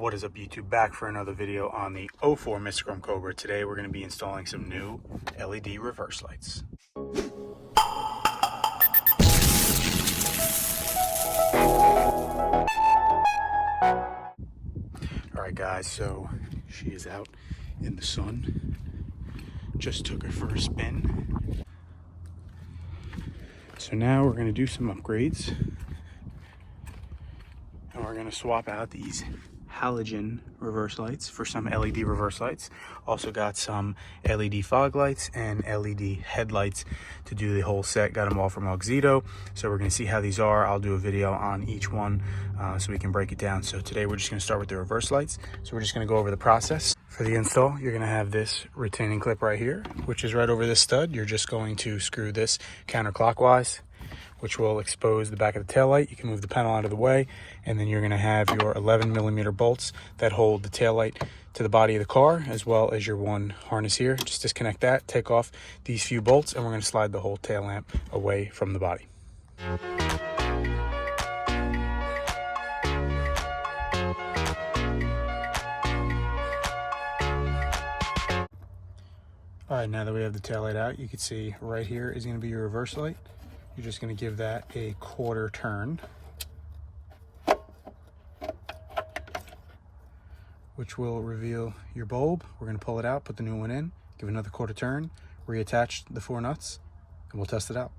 What is up, YouTube? Back for another video on the 04 Mystichrome Cobra. Today we're going to be installing some new LED reverse lights. Alright guys, so she is out in the sun. Just took her for a spin. So now we're going to do some upgrades. And we're going to swap out these halogen reverse lights for some LED reverse lights. Also got some LED fog lights and LED headlights to do the whole set. Got them all from Auxito. So we're going to see how these are. I'll do a video on each one so we can break it down. So today we're just going to start with the reverse lights. So we're just going to go over the process. For the install, you're going to have this retaining clip right here, which is right over this stud. You're just going to screw this counterclockwise, which will expose the back of the taillight. You can move the panel out of the way, and then you're going to have your 11mm bolts that hold the taillight to the body of the car, as well as your one harness here. Just disconnect that, take off these few bolts, and we're going to slide the whole tail lamp away from the body. All right, now that we have the taillight out, you can see right here is going to be your reverse light. You're just going to give that a quarter turn, which will reveal your bulb. We're going to pull it out, put the new one in, give another quarter turn, reattach the 4 nuts, and we'll test it out.